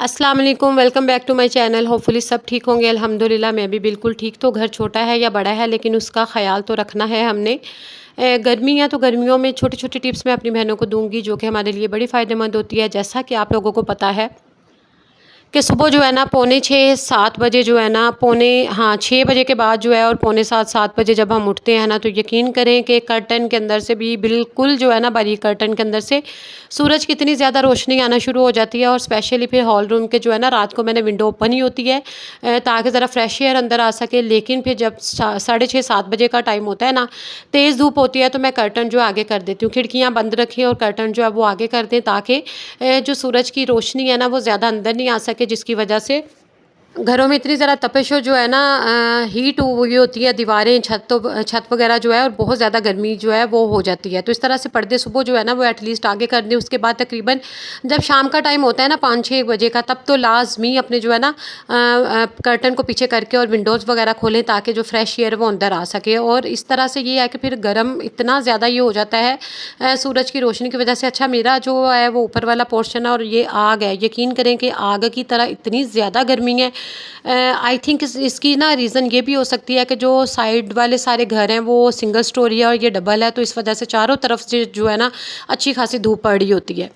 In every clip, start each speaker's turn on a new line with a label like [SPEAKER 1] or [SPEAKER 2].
[SPEAKER 1] अस्सलाम वालेकुम, welcome back to my channel. Hopefully सब ठीक होंगे। अल्हम्दुलिल्लाह मैं भी बिल्कुल ठीक। तो घर छोटा है या बड़ा है, लेकिन उसका ख़्याल तो रखना है हमने। गर्मी है तो गर्मियों में छोटी छोटी टिप्स मैं अपनी बहनों को दूंगी जो कि हमारे लिए बड़ी फ़ायदेमंद होती है। जैसा कि आप लोगों को पता है कि सुबह जो है ना पौने 6-7 बजे जो है ना 6 बजे के बाद जो है और पौने 7 बजे जब हम उठते हैं ना, तो यकीन करें कि कर्टन के अंदर से भी बिल्कुल जो है ना बारीक कर्टन के अंदर से सूरज की इतनी ज़्यादा रोशनी आना शुरू हो जाती है। और स्पेशली फिर हॉल रूम के जो है ना रात को मैंने विंडो ओपन ही होती है ताकि ज़रा फ्रेश एयर अंदर आ सके। लेकिन फिर जब 6:30-7 बजे का टाइम होता है ना, तेज़ धूप होती है, तो मैं कर्टन जो आगे कर देती हूँ। खिड़कियाँ बंद रखें और कर्टन जो है वो आगे कर दें ताकि जो सूरज की रोशनी है ना वो ज़्यादा अंदर नहीं आ सके, जिसकी वजह से घरों में इतनी ज़्यादा तपिश हो जो है ना, हीट हुई होती है, दीवारें छत वगैरह जो है, और बहुत ज़्यादा गर्मी जो है वो हो जाती है। तो इस तरह से पर्दे सुबह जो है ना वो एटलीस्ट आगे कर दें। उसके बाद तकरीबन जब शाम का टाइम होता है ना 5-6 बजे का, तब तो लाजमी अपने जो है ना कर्टन को पीछे करके और विंडोज़ वगैरह खोलें ताकि जो फ्रेश एयर वो अंदर आ सके। और इस तरह से ये है कि फिर गर्म इतना ज़्यादा ये हो जाता है सूरज की रोशनी की वजह से। अच्छा, मेरा जो है वो ऊपर वाला पोर्शन है और ये आग है, यकीन करें कि आग की तरह इतनी ज़्यादा गर्मी है। आई थिंक इसकी ना रीज़न ये भी हो सकती है कि जो साइड वाले सारे घर हैं वो सिंगल स्टोरी है और ये डबल है, तो इस वजह से चारों तरफ से जो है ना अच्छी खासी धूप पड़ रही होती है।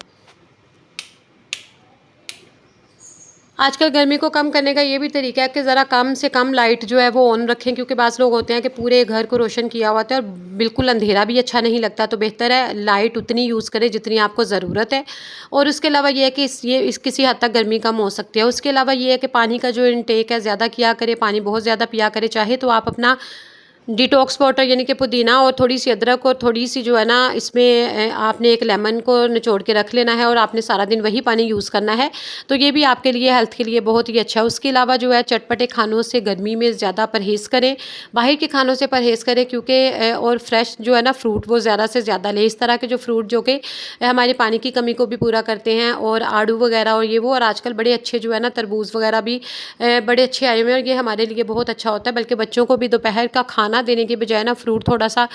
[SPEAKER 1] आजकल गर्मी को कम करने का ये भी तरीका है कि ज़रा कम से कम लाइट जो है वो ऑन रखें, क्योंकि बाज़ लोग होते हैं कि पूरे घर को रोशन किया हुआ होता है और बिल्कुल अंधेरा भी अच्छा नहीं लगता। तो बेहतर है लाइट उतनी यूज़ करें जितनी आपको ज़रूरत है। और उसके अलावा ये है कि इस किसी हद तक गर्मी कम हो सकती है। उसके अलावा ये है कि पानी का जो इनटेक है ज़्यादा किया करें, पानी बहुत ज़्यादा पिया करें। चाहे तो आप अपना डिटॉक्स वाटर यानी कि पुदीना और थोड़ी सी अदरक और थोड़ी सी जो है ना इसमें आपने एक लेमन को निचोड़ के रख लेना है और आपने सारा दिन वही पानी यूज़ करना है। तो ये भी आपके लिए हेल्थ के लिए बहुत ही अच्छा है। उसके अलावा जो है चटपटे खानों से गर्मी में ज़्यादा परहेज़ करें, बाहर के खानों से परहेज़ करें, क्योंकि और फ्रेश जो है ना फ्रूट वो ज़्यादा से ज़्यादा लें। इस तरह के जो फ्रूट जो कि हमारे पानी की कमी को भी पूरा करते हैं, और आड़ू वगैरह और ये वो। और आजकल बड़े अच्छे जो है ना तरबूज वगैरह भी बड़े अच्छे आए हुए हैं और ये हमारे लिए बहुत अच्छा होता है। बल्कि बच्चों को भी दोपहर का खाना देने के बजाय ना फ्रूट थोड़ा सा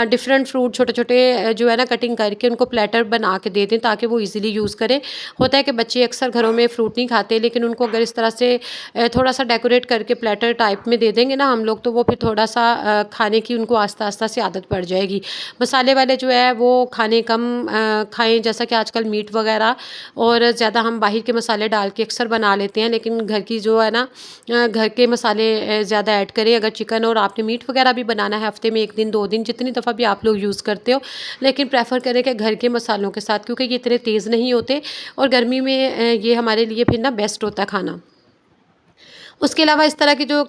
[SPEAKER 1] डिफरेंट फ्रूट छोटे छोटे जो है ना कटिंग करके उनको प्लेटर बना के दे दें ताकि वो इजीली यूज़ करें। होता है कि बच्चे अक्सर घरों में फ्रूट नहीं खाते, लेकिन उनको अगर इस तरह से थोड़ा सा डेकोरेट करके प्लेटर टाइप में दे देंगे ना हम लोग, तो वो फिर थोड़ा सा खाने की उनको आस्ता आस्ता से आदत पड़ जाएगी। मसाले वाले जो है वो खाने कम खाएं, जैसा कि आजकल मीट वगैरह और ज़्यादा हम बाहर के मसाले डाल के अक्सर बना लेते हैं, लेकिन घर की जो है ना घर के मसाले ज़्यादा ऐड करें। अगर चिकन और आपने मीट वगैरह भी बनाना है हफ्ते में 1 दिन 2 दिन जितनी दफ़ा भी आप लोग यूज़ करते हो, लेकिन प्रेफर करें कि घर के मसालों के साथ, क्योंकि ये इतने तेज़ नहीं होते और गर्मी में ये हमारे लिए फिर ना बेस्ट होता है खाना। उसके अलावा इस तरह के जो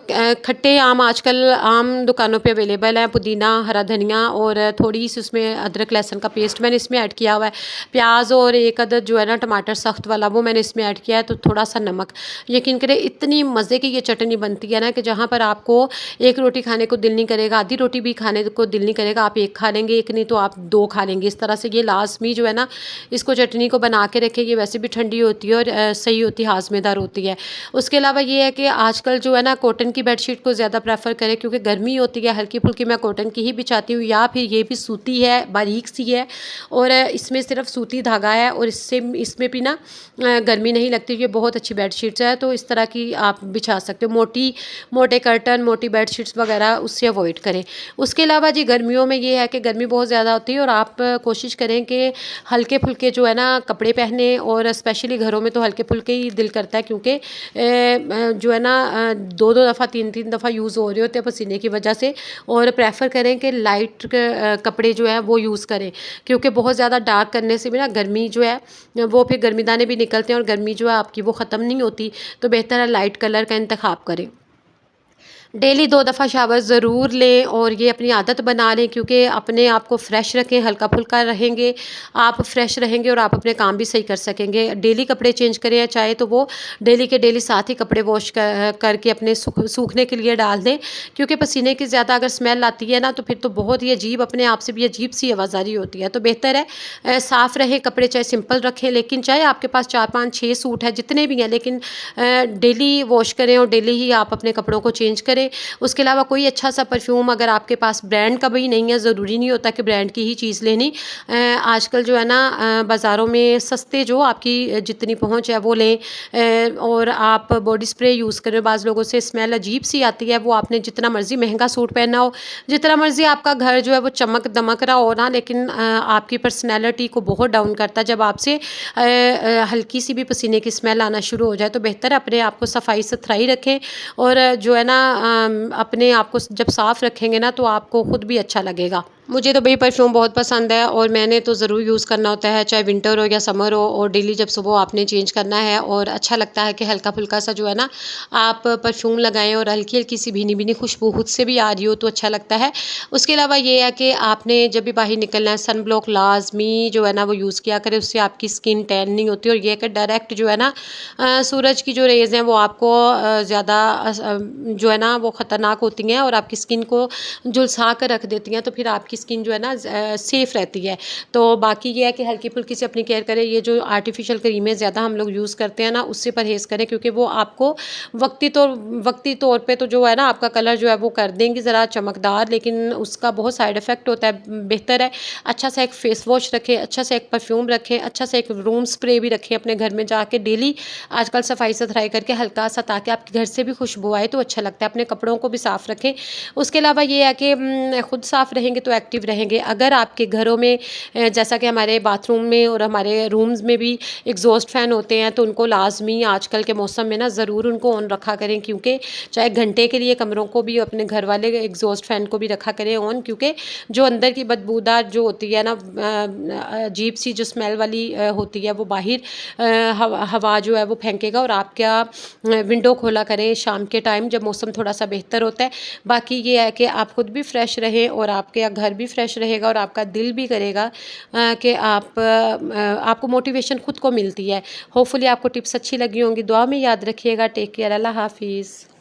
[SPEAKER 1] खट्टे आम आजकल आम दुकानों पे अवेलेबल है, पुदीना, हरा धनिया और थोड़ी सी उसमें अदरक लहसुन का पेस्ट मैंने इसमें ऐड किया हुआ है। प्याज और एक अदद जो है ना टमाटर सख्त वाला वो मैंने इसमें ऐड किया है, तो थोड़ा सा नमक। यकीन करें इतनी मज़े की ये चटनी बनती है ना कि जहाँ पर आपको एक रोटी खाने को दिल नहीं करेगा, आधी रोटी भी खाने को दिल नहीं करेगा, आप एक खा लेंगे, एक नहीं तो आप 2 खा लेंगे। इस तरह से ये लाजमी जो है ना इसको चटनी को बना के रखें। ये वैसे भी ठंडी होती है और सही होती है, हाजमेदार होती है। उसके अलावा ये है कि आजकल जो है ना कॉटन की बेडशीट को ज़्यादा प्रेफर करें, क्योंकि गर्मी होती है, हल्की फुल्की मैं कॉटन की ही बिछाती हूँ, या फिर ये भी सूती है, बारीक सी है और इसमें सिर्फ सूती धागा है और इसमें भी ना गर्मी नहीं लगती। ये बहुत अच्छी बेडशीट्स है, तो इस तरह की आप बिछा सकते हो। मोटे कर्टन, मोटी बेडशीट्स वगैरह उससे अवॉइड करें। उसके अलावा जी गर्मियों में ये है कि गर्मी बहुत ज़्यादा होती है और आप कोशिश करें कि हल्के फुल्के जो है ना कपड़े पहने, और स्पेशली घरों में तो हल्के फुल्के ही दिल करता है, क्योंकि जो है ना 2-2 दफ़ा 3-3 दफ़ा यूज़ हो रहे होते हैं पसीने की वजह से। और प्रेफर करें कि लाइट कपड़े जो है वो यूज़ करें, क्योंकि बहुत ज़्यादा डार्क करने से भी ना गर्मी जो है वो फिर गर्मीदाने भी निकलते हैं और गर्मी जो है आपकी वो ख़त्म नहीं होती। तो बेहतर है लाइट कलर का इंतखाब करें। डेली 2 दफ़ा शावर ज़रूर लें और ये अपनी आदत बना लें, क्योंकि अपने आप को फ्रेश रखें, हल्का फुल्का रहेंगे, आप फ्रेश रहेंगे और आप अपने काम भी सही कर सकेंगे। डेली कपड़े चेंज करें, चाहे तो वो डेली के डेली साथ ही कपड़े वॉश करके अपने सूखने के लिए डाल दें, क्योंकि पसीने की ज़्यादा अगर स्मेल आती है ना तो फिर तो बहुत ही अजीब, अपने आप से भी अजीब सी आवाज़ारी होती है। तो बेहतर है साफ़ रहे कपड़े, चाहे सिंपल रखें, लेकिन चाहे आपके पास 4-5-6 सूट हैं जितने भी हैं, लेकिन डेली वॉश करें और डेली ही आप अपने कपड़ों को चेंज करें। करें। उसके अलावा कोई अच्छा सा परफ्यूम अगर आपके पास ब्रांड का भी नहीं है, ज़रूरी नहीं होता कि ब्रांड की ही चीज़ लेनी। आजकल जो है ना बाज़ारों में सस्ते जो आपकी जितनी पहुँच है वो लें। और आप बॉडी स्प्रे यूज़ करें। बाज़ लोगों से स्मेल अजीब सी आती है, वो आपने जितना मर्ज़ी महंगा सूट पहना हो, जितना मर्ज़ी आपका घर जो है वो चमक दमक रहा हो ना, लेकिन आपकी पर्सनैलिटी को बहुत डाउन करता है। जब आपसे हल्की सी भी पसीने की स्मेल आना शुरू हो जाए तो बेहतर है अपने आप को सफाई सुथराई रखें। और जो है ना अपने आप को जब साफ़ रखेंगे ना तो आपको खुद भी अच्छा लगेगा। मुझे तो भई परफ्यूम बहुत पसंद है और मैंने तो ज़रूर यूज़ करना होता है, चाहे विंटर हो या समर हो। और डेली जब सुबह आपने चेंज करना है और अच्छा लगता है कि हल्का-फुल्का सा जो है ना आप परफ्यूम लगाएँ और हल्की-हल्की सी भीनी-भीनी खुशबू खुद से भी आ रही हो तो अच्छा लगता है। उसके अलावा ये है कि आपने जब भी बाहर निकलना है सन ब्लॉक लाज़मी जो है ना वो यूज़ किया करें, उससे आपकी स्किन टैन नहीं होती। और ये है कि डायरेक्ट जो है ना सूरज की जो रेज़ हैं वो आपको ज़्यादा जो है ना वो ख़तरनाक होती हैं और आपकी स्किन को झुलसा कर रख देती हैं, तो फिर आपकी स्किन जो है ना सेफ़ रहती है। तो बाकी ये है कि हल्की-फुल्की से अपनी केयर करें। ये जो आर्टिफ़िशियल क्रीमें ज़्यादा हम लोग यूज़ करते हैं ना उससे परहेज़ करें, क्योंकि वो आपको वक़्ती तौर पे तो जो है ना आपका कलर जो है वो कर देंगी ज़रा चमकदार, लेकिन उसका बहुत साइड इफ़ेक्ट होता है। बेहतर है अच्छा सा एक फ़ेस वॉश रखें, अच्छा सा एक परफ्यूम रखें, अच्छा सा एक रूम स्प्रे भी रखें अपने घर में जाके डेली। आजकल सफाई-सुथराई करके हल्का सा, ताकि आपके घर से भी खुशबू आए तो अच्छा लगता है। अपने कपड़ों को भी साफ़ रखें। उसके अलावा ये है कि खुद साफ़ रहेंगे तो एक्टिव रहेंगे। अगर आपके घरों में जैसा कि हमारे बाथरूम में और हमारे रूम्स में भी एग्ज़ॉस्ट फ़ैन होते हैं, तो उनको लाज़मी आजकल के मौसम में ना ज़रूर उनको ऑन रखा करें, क्योंकि चाहे घंटे के लिए कमरों को भी अपने घर वाले एग्ज़ॉस्ट फ़ैन को भी रखा करें ऑन, क्योंकि जो अंदर की बदबूदार जो होती है ना अजीब सी जो स्मेल वाली होती है वो बाहर हवा जो है वो फेंकेगा। और आप क्या विंडो खोला करें शाम के टाइम जब मौसम थोड़ा सा बेहतर होता है। बाकी ये है कि आप खुद भी फ्रेश रहें और आपके घर भी फ्रेश रहेगा और आपका दिल भी करेगा कि आपको मोटिवेशन खुद को मिलती है। होपफुली आपको टिप्स अच्छी लगी होंगी। दुआ में याद रखिएगा। Take care. अल्लाह हाफ़िज़।